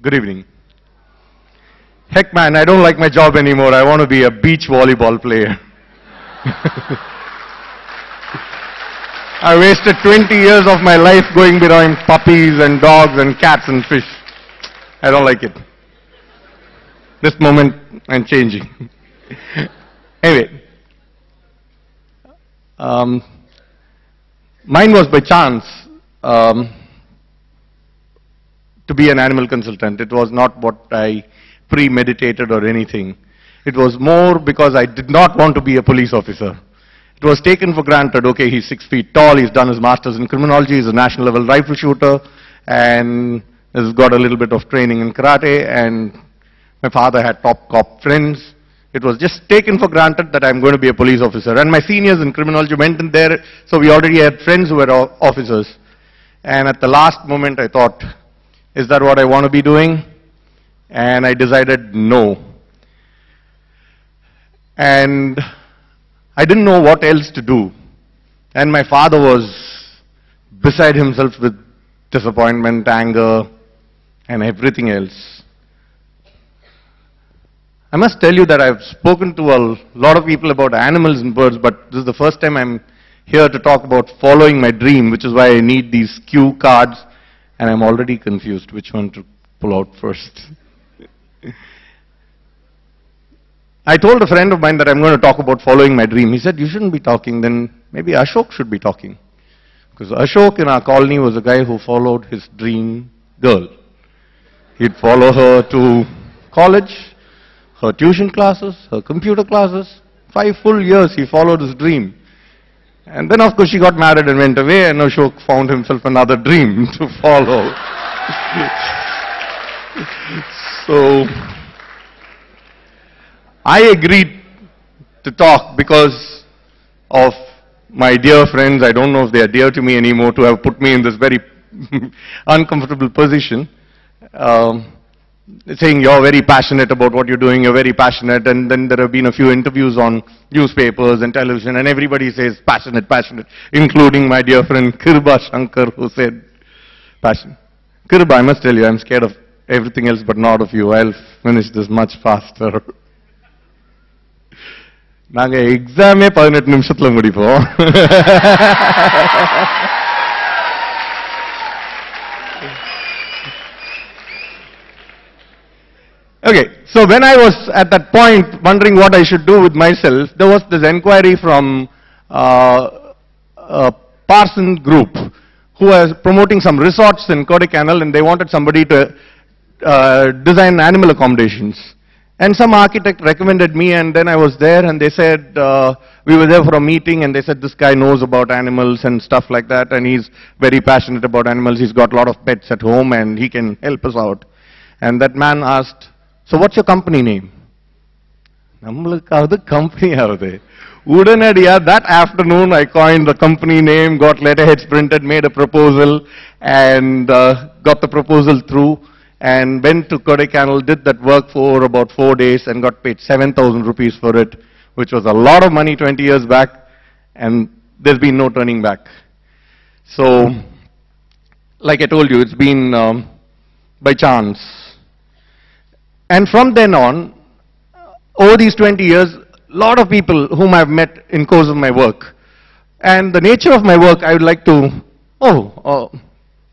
Good evening. Heck man, I don't like my job anymore. I want to be a beach volleyball player. I wasted 20 years of my life going behind puppies and dogs and cats and fish. I don't like it. This moment, I'm changing. Anyway. Mine was by chance to be an animal consultant. It was not what I premeditated or anything. It was more because I did not want to be a police officer. It was taken for granted, okay, he's 6 feet tall, he's done his master's in criminology, he's a national level rifle shooter, and has got a little bit of training in karate, and my father had top cop friends. It was just taken for granted that I'm going to be a police officer. And my seniors in criminology went in there, so we already had friends who were officers. And at the last moment I thought, is that what I want to be doing? And I decided no. And I didn't know what else to do. And my father was beside himself with disappointment, anger, and everything else. I must tell you that I've spoken to a lot of people about animals and birds, but this is the first time I'm here to talk about following my dream, which is why I need these cue cards, and I'm already confused which one to pull out first. I told a friend of mine that I'm going to talk about following my dream. He said, you shouldn't be talking, then maybe Ashok should be talking. Because Ashok in our colony was a guy who followed his dream girl. He'd follow her to college, her tuition classes, her computer classes. 5 full years he followed his dream. And then of course she got married and went away, and Ashok found himself another dream to follow. So I agreed to talk because of my dear friends. I don't know if they are dear to me anymore, to have put me in this very uncomfortable position. Saying you're very passionate about what you're doing, you're very passionate, and then there have been a few interviews on newspapers and television, and everybody says passionate, passionate, including my dear friend Kirba Shankar, who said passion. Kirba, I must tell you, I'm scared of everything else but not of you. I'll finish this much faster. நாங்க எக்ஸாமே 18 நிமிஷத்துல முடிப்போம். Okay, so when I was at that point wondering what I should do with myself, there was this inquiry from a Parson group who was promoting some resorts in Kodaikanal, and they wanted somebody to design animal accommodations. And some architect recommended me, and then I was there, and they said, we were there for a meeting, and they said this guy knows about animals and stuff like that, and he's very passionate about animals, he's got a lot of pets at home, and he can help us out. And that man asked, so what's your company name? Nammalukavudhu company avudhu. Udanadiya, that afternoon I coined the company name, got letterheads printed, made a proposal, and got the proposal through, and went to Kodaikanal, did that work for about 4 days, and got paid 7,000 rupees for it, which was a lot of money 20 years back, and there's been no turning back. So, like I told you, it's been by chance. And from then on, over these 20 years, a lot of people whom I've met in course of my work. And the nature of my work, I would like to,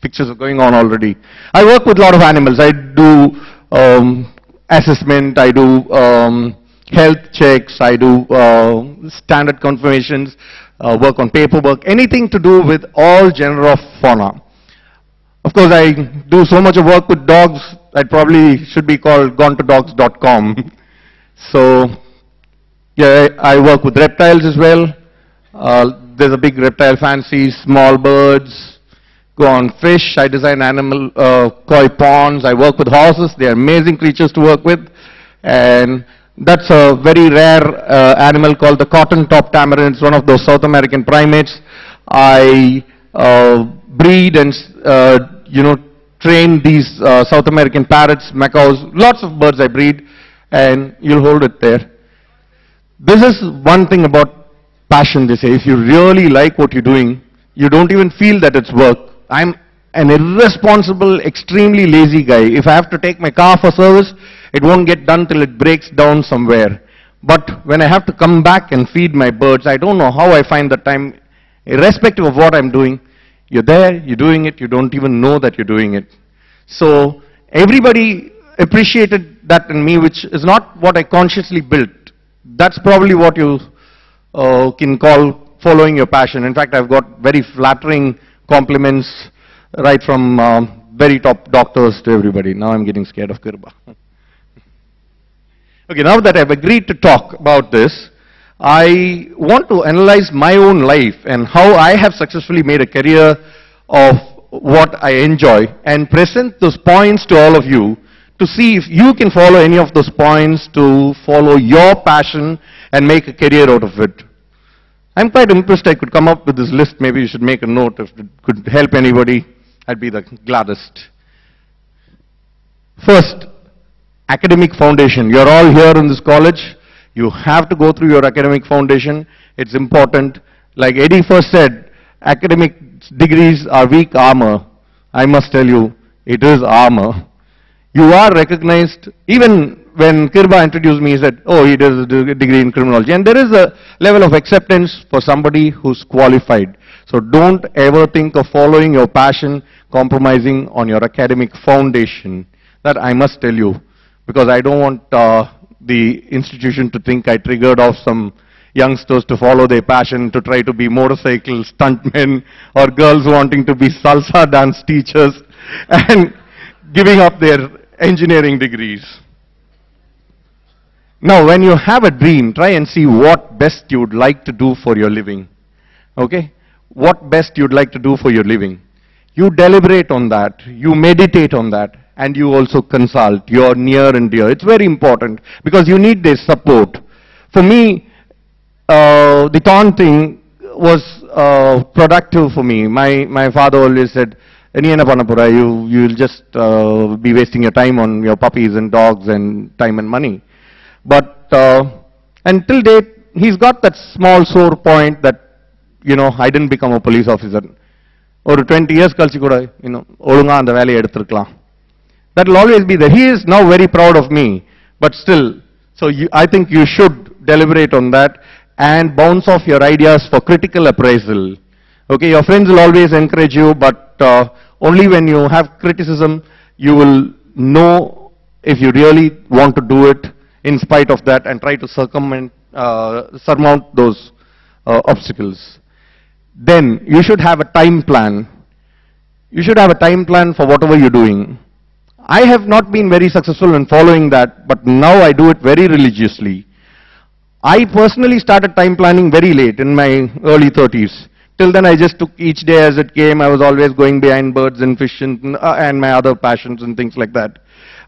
pictures are going on already. I work with a lot of animals. I do assessment, I do health checks, I do standard confirmations, work on paperwork, anything to do with all genre of fauna. Of course, I do so much of work with dogs, I probably should be called gonetodogs.com. So, yeah, I work with reptiles as well. There's a big reptile fancy, small birds, go on fish. I design animal koi ponds. I work with horses. They are amazing creatures to work with. And that's a very rare animal called the cotton-top tamarin. It's one of those South American primates. I breed and, train these South American parrots, macaws, lots of birds I breed, and you'll hold it there. This is one thing about passion, they say. If you really like what you're doing, you don't even feel that it's work. I'm an irresponsible, extremely lazy guy. If I have to take my car for service, it won't get done till it breaks down somewhere. But when I have to come back and feed my birds, I don't know how I find the time, irrespective of what I'm doing. You're there, you're doing it, you don't even know that you're doing it. So everybody appreciated that in me, which is not what I consciously built. That's probably what you can call following your passion. In fact, I've got very flattering compliments right from very top doctors to everybody. Now I'm getting scared of Kirba. Okay, now that I've agreed to talk about this, I want to analyze my own life and how I have successfully made a career of what I enjoy and present those points to all of you to see if you can follow any of those points to follow your passion and make a career out of it. I'm quite impressed I could come up with this list. Maybe you should make a note if it could help anybody. I'd be the gladdest. First, academic foundation. You're all here in this college. You have to go through your academic foundation. It's important. Like Eddie first said, academic degrees are weak armor. I must tell you, it is armor. You are recognized, even when Kirba introduced me, he said, oh, he does a degree in criminology. And there is a level of acceptance for somebody who's qualified. So don't ever think of following your passion, compromising on your academic foundation. That I must tell you, because I don't want the institution to think I triggered off some youngsters to follow their passion, to try to be motorcycle stuntmen, or girls wanting to be salsa dance teachers, and giving up their engineering degrees. Now, when you have a dream, try and see what best you would like to do for your living. Okay? What best you'd like to do for your living. You deliberate on that, you meditate on that, and you also consult your near and dear. It's very important because you need their support. For me, the Thorn thing was productive for me. My father always said, you'll just be wasting your time on your puppies and dogs and time and money. But until date, he's got that small sore point that, you know, I didn't become a police officer. Or 20 years kalchi kuda, you know, olunga and the valley eduthirukkalam. That will always be there. He is now very proud of me, but still, so I think you should deliberate on that and bounce off your ideas for critical appraisal. Okay, your friends will always encourage you, but only when you have criticism, you will know if you really want to do it in spite of that and try to surmount those obstacles. Then you should have a time plan. You should have a time plan for whatever you're doing. I have not been very successful in following that, but now I do it very religiously. I personally started time planning very late, in my early 30s. Till then I just took each day as it came. I was always going behind birds and fish and my other passions and things like that.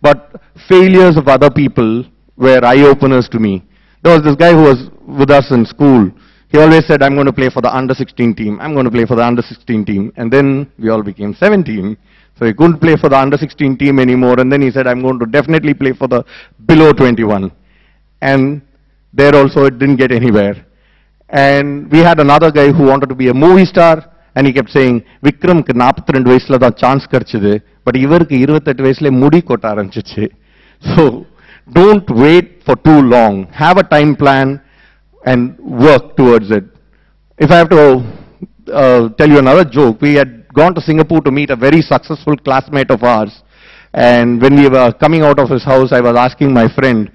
But failures of other people were eye-openers to me. There was this guy who was with us in school. He always said, I'm going to play for the under-16 team. I'm going to play for the under-16 team. And then we all became 17. So he couldn't play for the under-16 team anymore. And then he said, I'm going to definitely play for the below 21. And there also it didn't get anywhere. And we had another guy who wanted to be a movie star. And he kept saying, Vikram ku 42 vayasula da chance kadichது. But ivarku 28 vayasile mudi kotta arambichichu. So don't wait for too long. Have a time plan and work towards it. If I have to tell you another joke, we had gone to Singapore to meet a very successful classmate of ours. And when we were coming out of his house, I was asking my friend,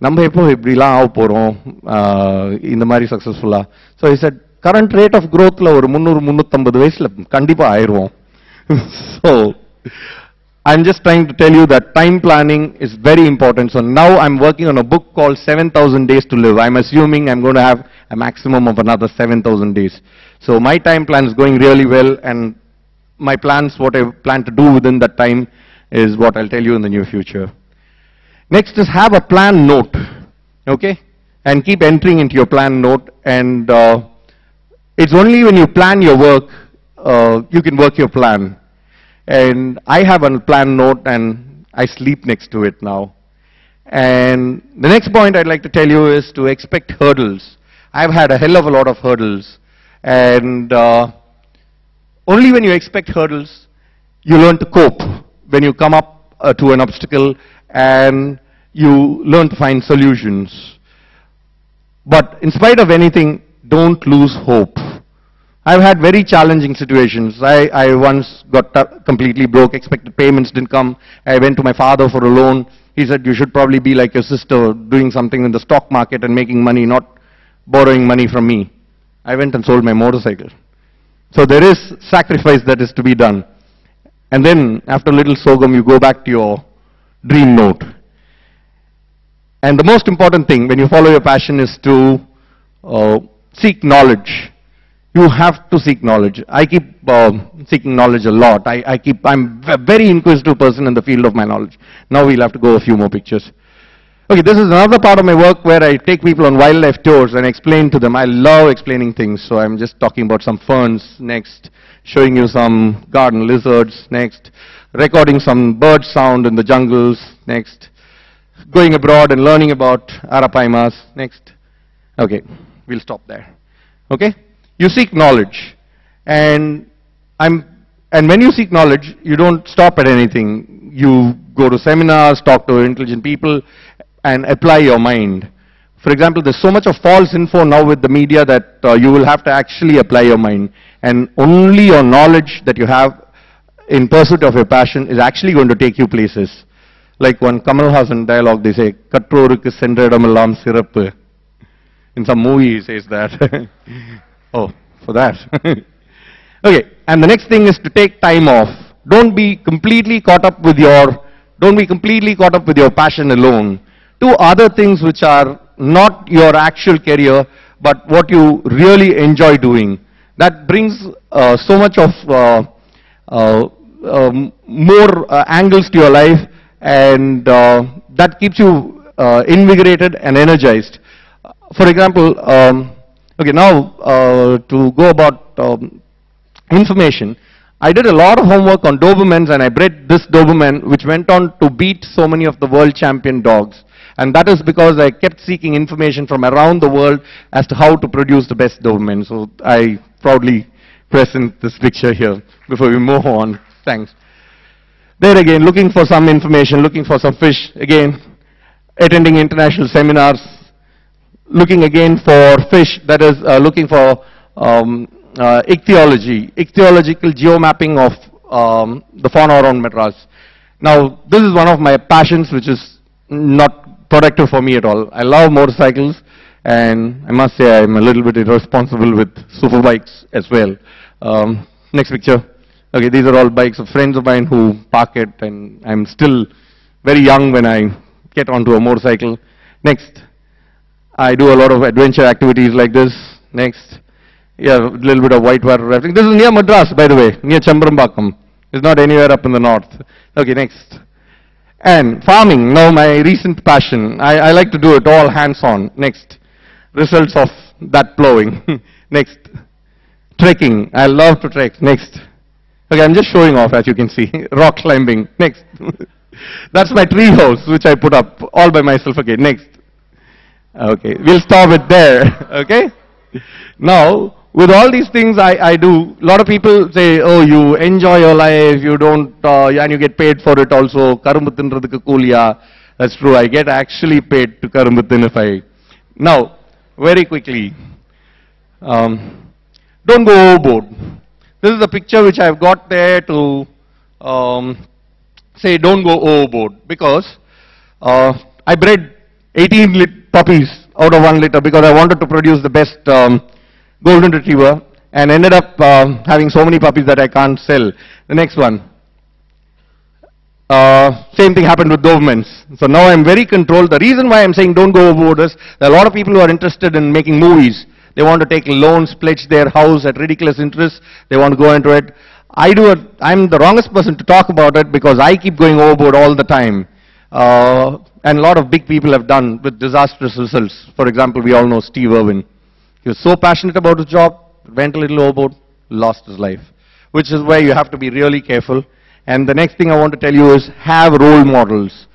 நம்ம எப்போ இப்படிலாம் ஆக போறோம் இந்த மாதிரி சக்சஸ்ஃபுல்லா. So he said, current rate of growthல ஒரு 300-350 வயசுல கண்டிப்பா ஆயிருவோம். So I'm just trying to tell you that time planning is very important. So now I'm working on a book called 7,000 Days to Live. I'm assuming I'm going to have a maximum of another 7,000 days. So my time plan is going really well, and my plans, what I plan to do within that time, is what I'll tell you in the near future. Next is have a plan note, okay? And keep entering into your plan note, and it's only when you plan your work, you can work your plan. And I have a plan note and I sleep next to it now. And the next point I'd like to tell you is to expect hurdles. I've had a hell of a lot of hurdles. And Only when you expect hurdles, you learn to cope. When you come up to an obstacle and you learn to find solutions. But in spite of anything, don't lose hope. I've had very challenging situations. I once got completely broke, expected payments didn't come. I went to my father for a loan. He said, you should probably be like your sister, doing something in the stock market and making money, not borrowing money from me. I went and sold my motorcycle. So there is sacrifice that is to be done. And then, after a little sorghum, you go back to your dream note. And the most important thing when you follow your passion is to seek knowledge. You have to seek knowledge. I keep seeking knowledge a lot. I'm a very inquisitive person in the field of my knowledge. Now we'll have to go a few more pictures. Okay, this is another part of my work where I take people on wildlife tours and explain to them. I love explaining things, so I'm just talking about some ferns next, showing you some garden lizards next, recording some bird sound in the jungles next, going abroad and learning about arapaimas next. Okay, we'll stop there. Okay? You seek knowledge, and when you seek knowledge, you don't stop at anything. You go to seminars, talk to intelligent people, and apply your mind. For example, there's so much of false info now with the media that you will have to actually apply your mind. And only your knowledge that you have in pursuit of your passion is actually going to take you places. Like one Kamal Hassan dialogue, they say, Kattorukku sendradamillam sirappu. In some movie he says that. Oh, for that. Okay, and the next thing is to take time off. Don't be completely caught up with your passion alone. Do other things which are not your actual career, but what you really enjoy doing. That brings so much of more angles to your life, and that keeps you invigorated and energized. For example, okay, now to go about information, I did a lot of homework on Dobermans, and I bred this Doberman which went on to beat so many of the world champion dogs. And that is because I kept seeking information from around the world as to how to produce the best Doberman. So I proudly present this picture here before we move on. Thanks. There again, looking for some information, looking for some fish. Again, attending international seminars, looking again for fish, that is looking for ichthyology, ichthyological geomapping of the fauna around Madras. Now, this is one of my passions which is not productive for me at all. I love motorcycles, and I must say I'm a little bit irresponsible with super bikes as well. Next picture. Okay, these are all bikes of friends of mine who park it, and I'm still very young when I get onto a motorcycle. Next. I do a lot of adventure activities like this. Next. Yeah, a little bit of whitewater rafting. This is near Madras, by the way, near Chembrambakam. It's not anywhere up in the north. Okay, next. And farming, now my recent passion. I like to do it all hands-on. Next. Results of that plowing. Next. Trekking. I love to trek. Next. Okay, I'm just showing off, as you can see. Rock climbing. Next. That's my tree house, which I put up all by myself. Okay, next. Okay, we'll stop it there. Okay? Now, with all these things I do, a lot of people say, oh, you enjoy your life, you don't, and you get paid for it also. Karumbu tindradhukku kooliya. That's true, I get actually paid to karumbu tin if I... Now, very quickly, don't go overboard. This is a picture which I've got there to say don't go overboard, because I bred 18 puppies out of 1 litter because I wanted to produce the best golden retriever, and ended up having so many puppies that I can't sell. The next one. Same thing happened with Dobermans. So now I'm very controlled. The reason why I'm saying don't go overboard is there are a lot of people who are interested in making movies. They want to take loans, pledge their house at ridiculous interest. They want to go into it. I'm the wrongest person to talk about it because I keep going overboard all the time. And a lot of big people have done with disastrous results. For example, we all know Steve Irwin. He was so passionate about his job, went a little overboard, lost his life. Which is why you have to be really careful. And the next thing I want to tell you is have role models.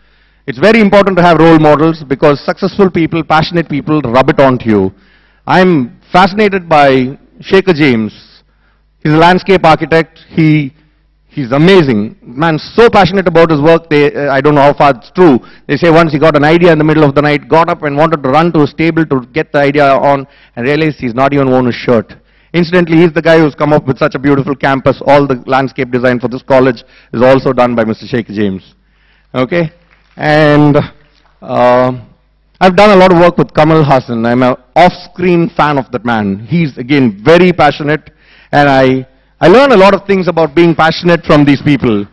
It's very important to have role models because successful people, passionate people rub it onto you. I'm fascinated by Shaker James. He's a landscape architect. He's amazing. Man's so passionate about his work, I don't know how far it's true. They say once he got an idea in the middle of the night, got up and wanted to run to his table to get the idea on, and realized he's not even worn his shirt. Incidentally, he's the guy who's come up with such a beautiful campus. All the landscape design for this college is also done by Mr. Shekhar James. Okay? And I've done a lot of work with Kamal Haasan. I'm an off-screen fan of that man. He's, again, very passionate, and I learn a lot of things about being passionate from these people.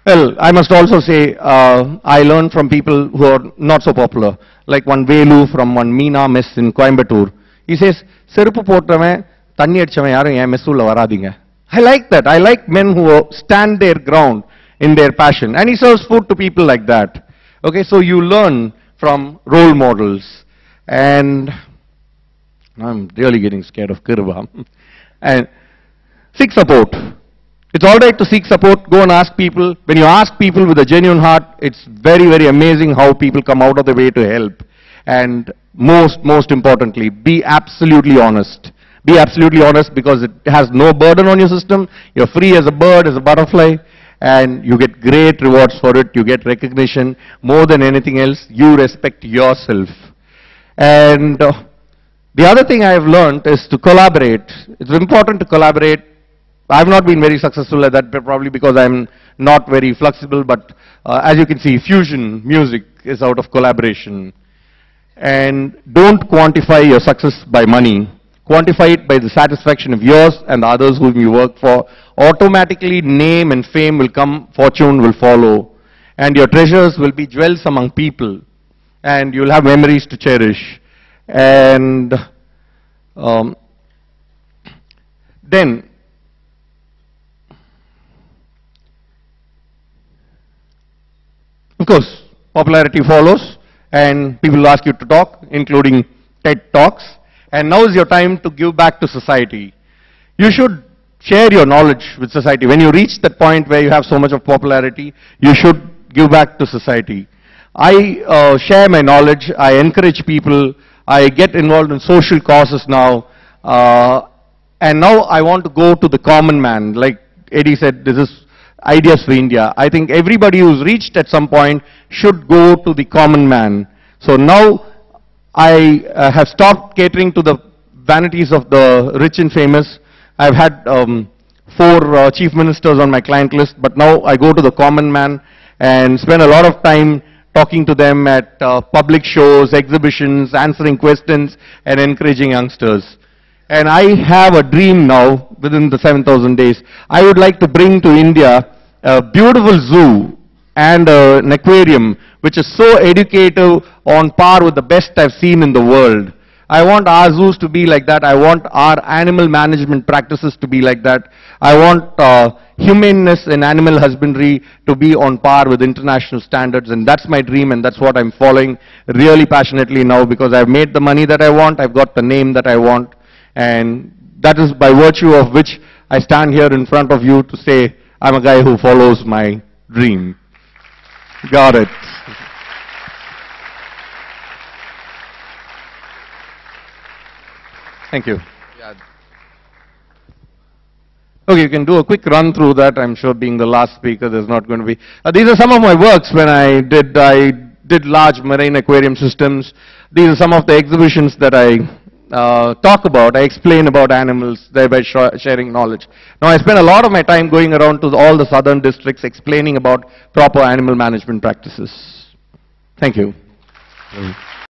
Well, I must also say, I learn from people who are not so popular, like one Velu from one Meena mess in Coimbatore. He says, "Serupu pottravai, thanni adichavan yarum en mess ulla varadinga." I like that. I like men who stand their ground in their passion. And he serves food to people like that. Okay, so you learn from role models. And I'm really getting scared of Kirba. And seek support. It's all right to seek support. Go and ask people. When you ask people with a genuine heart, it's very, very amazing how people come out of their way to help. And most importantly, be absolutely honest. Be absolutely honest, because it has no burden on your system. You're free as a bird, as a butterfly, and you get great rewards for it. You get recognition. More than anything else, you respect yourself. And the other thing I have learned is to collaborate. It's important to collaborate. I've not been very successful at that, probably because I'm not very flexible, but as you can see, fusion music is out of collaboration. And don't quantify your success by money. Quantify it by the satisfaction of yours and the others whom you work for. Automatically, name and fame will come, fortune will follow, and your treasures will be jewels among people, and you'll have memories to cherish. And then, of course, popularity follows, and people will ask you to talk, including TED Talks. And now is your time to give back to society. You should share your knowledge with society. When you reach that point where you have so much of popularity, you should give back to society. I share my knowledge. I encourage people. I get involved in social causes now. And now I want to go to the common man. Like Eddie said, this is Ideas for India. I think everybody who's reached at some point should go to the common man. So now I have stopped catering to the vanities of the rich and famous. I've had 4 chief ministers on my client list, but now I go to the common man and spend a lot of time talking to them at public shows, exhibitions, answering questions, and encouraging youngsters. And I have a dream now, within the 7,000 days. I would like to bring to India a beautiful zoo and an aquarium which is so educative, on par with the best I've seen in the world. I want our zoos to be like that. I want our animal management practices to be like that. I want humaneness in animal husbandry to be on par with international standards, and that's my dream, and that's what I'm following really passionately now, because I've made the money that I want, I've got the name that I want, and that is by virtue of which I stand here in front of you to say I'm a guy who follows my dream. Got it. Thank you. Yeah. Okay, you can do a quick run through that. I'm sure being the last speaker, there's not going to be. These are some of my works when I did large marine aquarium systems. These are some of the exhibitions that I talk about. I explain about animals, thereby sharing knowledge. Now, I spend a lot of my time going around to all the southern districts explaining about proper animal management practices. Thank you.